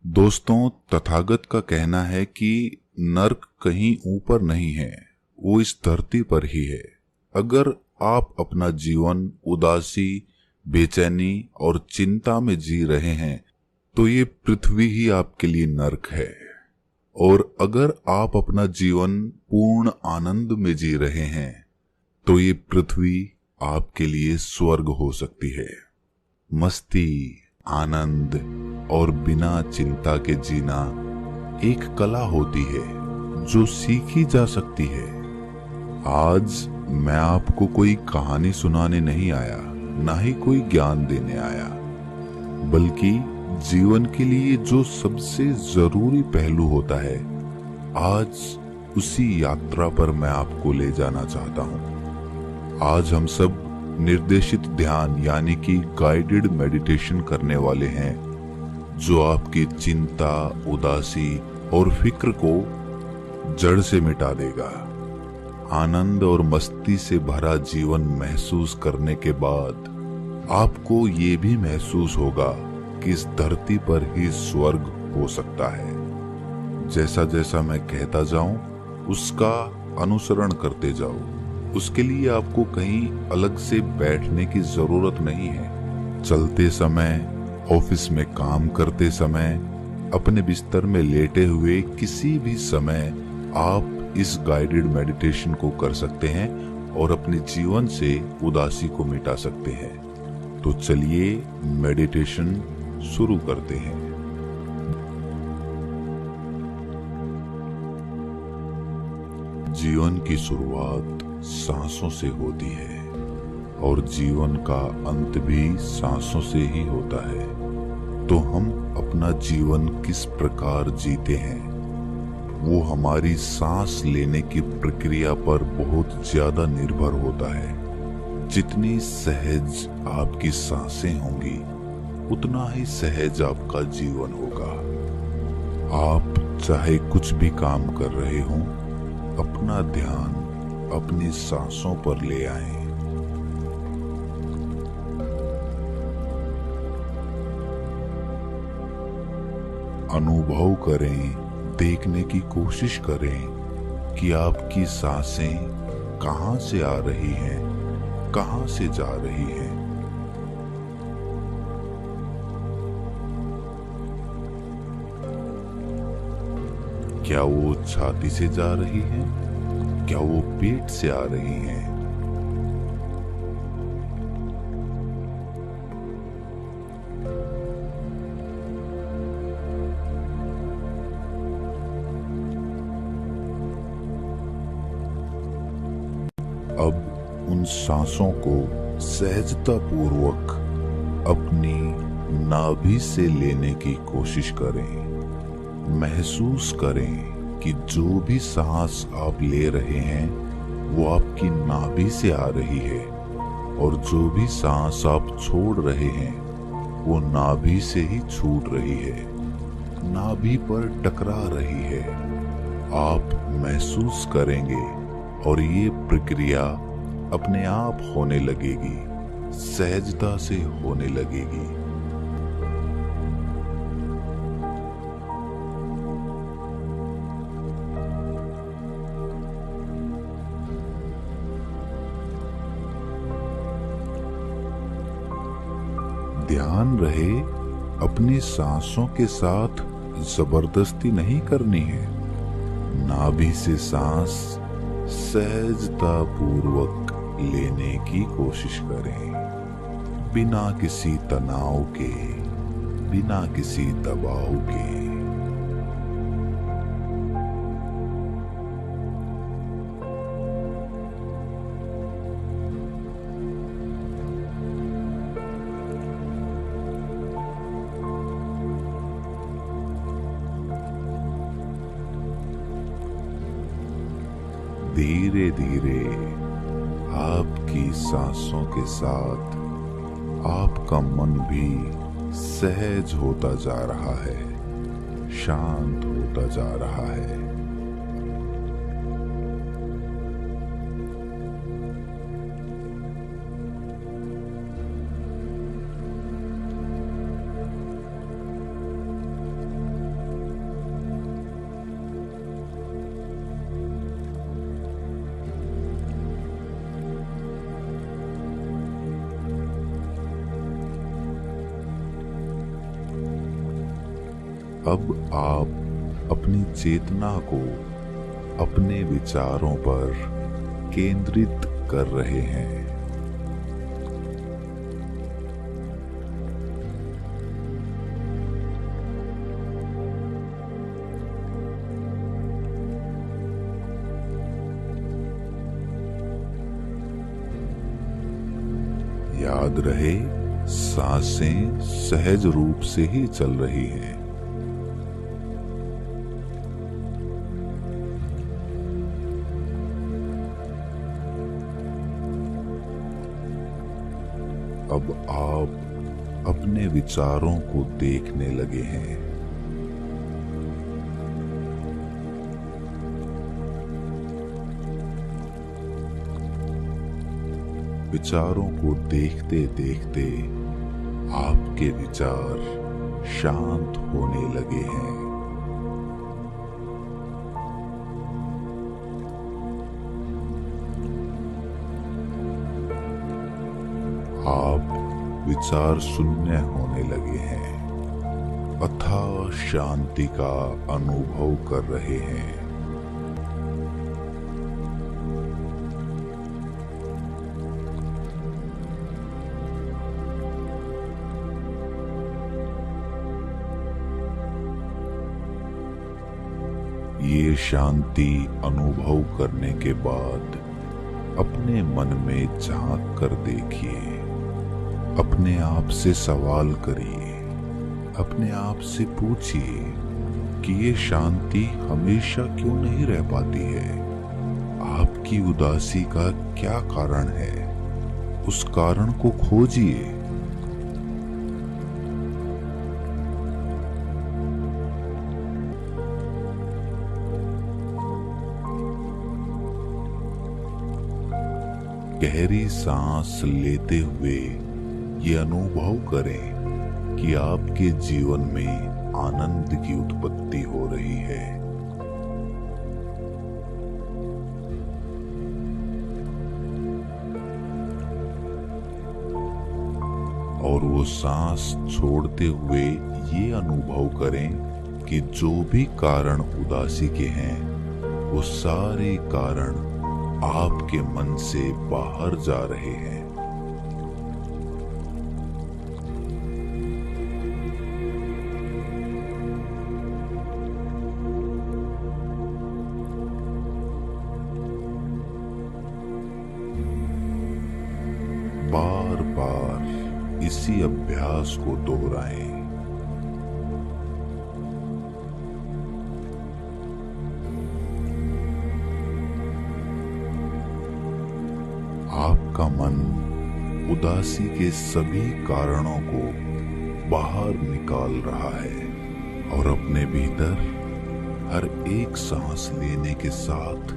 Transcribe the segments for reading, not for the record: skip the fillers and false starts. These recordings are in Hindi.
दोस्तों, तथागत का कहना है कि नर्क कहीं ऊपर नहीं है, वो इस धरती पर ही है। अगर आप अपना जीवन उदासी, बेचैनी और चिंता में जी रहे हैं तो ये पृथ्वी ही आपके लिए नर्क है। और अगर आप अपना जीवन पूर्ण आनंद में जी रहे हैं तो ये पृथ्वी आपके लिए स्वर्ग हो सकती है। मस्ती, आनंद और बिना चिंता के जीना एक कला होती है जो सीखी जा सकती है। आज मैं आपको कोई कहानी सुनाने नहीं आया, ना ही कोई ज्ञान देने आया, बल्कि जीवन के लिए जो सबसे जरूरी पहलू होता है, आज उसी यात्रा पर मैं आपको ले जाना चाहता हूं। आज हम सब निर्देशित ध्यान यानी कि गाइडेड मेडिटेशन करने वाले हैं, जो आपकी चिंता, उदासी और फिक्र को जड़ से मिटा देगा। आनंद और मस्ती से भरा जीवन महसूस करने के बाद आपको ये भी महसूस होगा कि इस धरती पर ही स्वर्ग हो सकता है। जैसा जैसा मैं कहता जाऊं, उसका अनुसरण करते जाओ। उसके लिए आपको कहीं अलग से बैठने की जरूरत नहीं है। चलते समय, ऑफिस में काम करते समय, अपने बिस्तर में लेटे हुए किसी भी समय आप इस गाइडेड मेडिटेशन को कर सकते हैं और अपने जीवन से उदासी को मिटा सकते हैं। तो चलिए मेडिटेशन शुरू करते हैं। जीवन की शुरुआत सांसों से होती है और जीवन का अंत भी सांसों से ही होता है। तो हम अपना जीवन किस प्रकार जीते हैं, वो हमारी सांस लेने की प्रक्रिया पर बहुत ज्यादा निर्भर होता है। जितनी सहज आपकी सांसें होंगी, उतना ही सहज आपका जीवन होगा। आप चाहे कुछ भी काम कर रहे हों, अपना ध्यान अपनी सांसों पर ले आएं। अनुभव करें, देखने की कोशिश करें कि आपकी सांसें कहां से आ रही हैं, कहां से जा रही हैं। क्या वो छाती से जा रही हैं? क्या वो पेट से आ रही हैं? अब उन सांसों को सहजता पूर्वक अपनी नाभि से लेने की कोशिश करें। महसूस करें कि जो भी सांस आप ले रहे हैं वो आपकी नाभि से आ रही है, और जो भी सांस आप छोड़ रहे हैं वो नाभि से ही छूट रही है, नाभि पर टकरा रही है। आप महसूस करेंगे और ये प्रक्रिया अपने आप होने लगेगी, सहजता से होने लगेगी। ध्यान रहे, अपनी सांसों के साथ जबरदस्ती नहीं करनी है। नाभि से सांस सहजता पूर्वक लेने की कोशिश करें, बिना किसी तनाव के, बिना किसी दबाव के। धीरे धीरे आपकी सांसों के साथ आपका मन भी सहज होता जा रहा है, शांत होता जा रहा है। अब आप अपनी चेतना को अपने विचारों पर केंद्रित कर रहे हैं। याद रहे, सांसें सहज रूप से ही चल रही हैं। अब आप अपने विचारों को देखने लगे हैं। विचारों को देखते देखते आपके विचार शांत होने लगे हैं। आप विचार शून्य होने लगे हैं, अथाह शांति का अनुभव कर रहे हैं। ये शांति अनुभव करने के बाद अपने मन में झांक कर देखिए। अपने आप से सवाल करिए, अपने आप से पूछिए कि ये शांति हमेशा क्यों नहीं रह पाती है। आपकी उदासी का क्या कारण है, उस कारण को खोजिए। गहरी सांस लेते हुए ये अनुभव करें कि आपके जीवन में आनंद की उत्पत्ति हो रही है। और वो सांस छोड़ते हुए ये अनुभव करें कि जो भी कारण उदासी के हैं, वो सारे कारण आपके मन से बाहर जा रहे हैं। बार बार इसी अभ्यास को दोहराएं। आपका मन उदासी के सभी कारणों को बाहर निकाल रहा है और अपने भीतर हर एक सांस लेने के साथ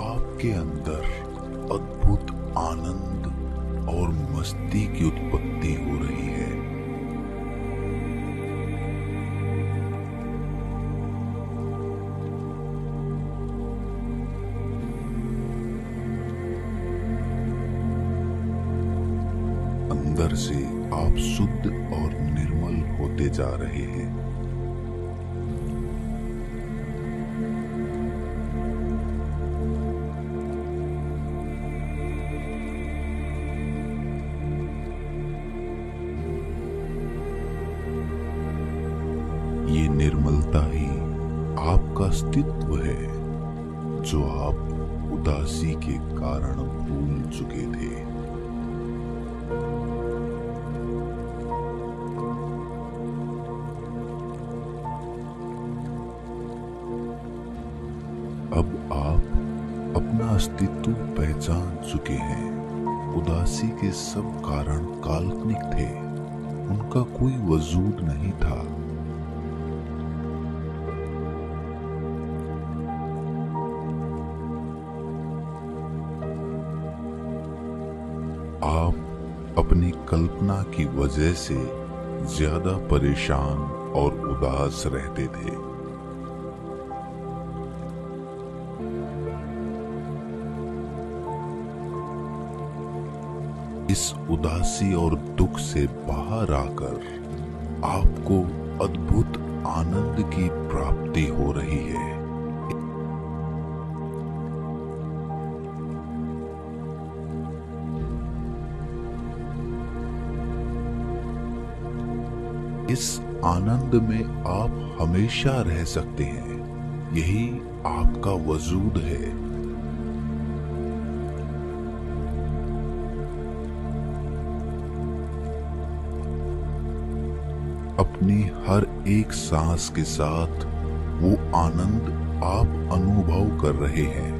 आपके अंदर अद्भुत आनंद और मस्ती की उत्पत्ति हो रही है। अंदर से आप शुद्ध और निर्मल होते जा रहे हैं। ये निर्मलता ही आपका अस्तित्व है, जो आप उदासी के कारण भूल चुके थे। अब आप अपना अस्तित्व पहचान चुके हैं। उदासी के सब कारण काल्पनिक थे, उनका कोई वजूद नहीं था। आप अपनी कल्पना की वजह से ज्यादा परेशान और उदास रहते थे। इस उदासी और दुख से बाहर आकर आपको अद्भुत आनंद की प्राप्ति हो रही है। इस आनंद में आप हमेशा रह सकते हैं। यही आपका वजूद है। अपनी हर एक सांस के साथ वो आनंद आप अनुभव कर रहे हैं।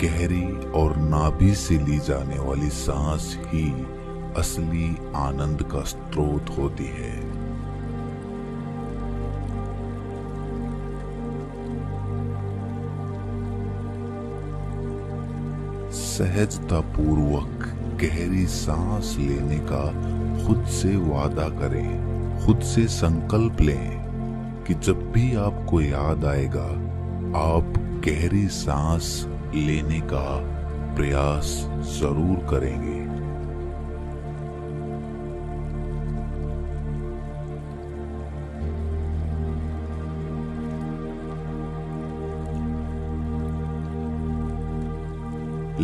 गहरी और नाभि से ली जाने वाली सांस ही असली आनंद का स्रोत होती है। सहजता पूर्वक गहरी सांस लेने का खुद से वादा करें। खुद से संकल्प लें कि जब भी आपको याद आएगा आप गहरी सांस लेने का प्रयास जरूर करेंगे।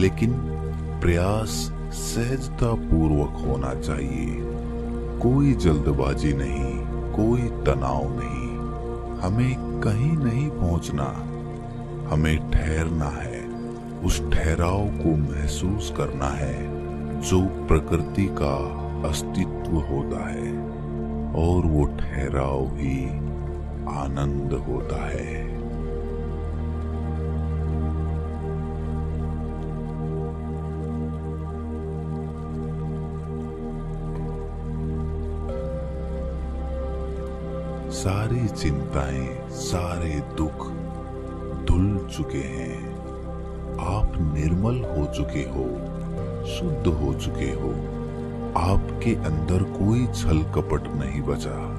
लेकिन प्रयास सहजता पूर्वक होना चाहिए। कोई जल्दबाजी नहीं, कोई तनाव नहीं। हमें कहीं नहीं पहुंचना, हमें ठहरना है। उस ठहराव को महसूस करना है जो प्रकृति का अस्तित्व होता है, और वो ठहराव ही आनंद होता है। सारी चिंताएं, सारे दुख धुल चुके हैं। आप निर्मल हो चुके हो, शुद्ध हो चुके हो। आपके अंदर कोई छल कपट नहीं बचा।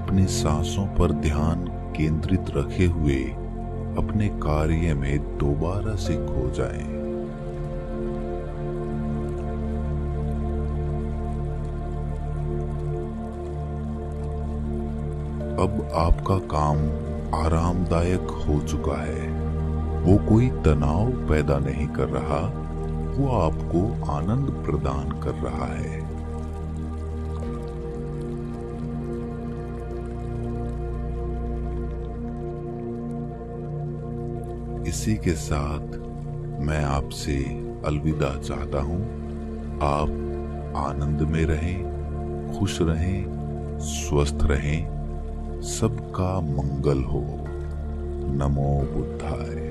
अपने सांसों पर ध्यान केंद्रित रखे हुए अपने कार्य में दोबारा से खो जाएं। अब आपका काम आरामदायक हो चुका है। वो कोई तनाव पैदा नहीं कर रहा, वो आपको आनंद प्रदान कर रहा है। इसी के साथ मैं आपसे अलविदा चाहता हूं। आप आनंद में रहें, खुश रहें, स्वस्थ रहें। सबका मंगल हो। नमो बुद्धाय।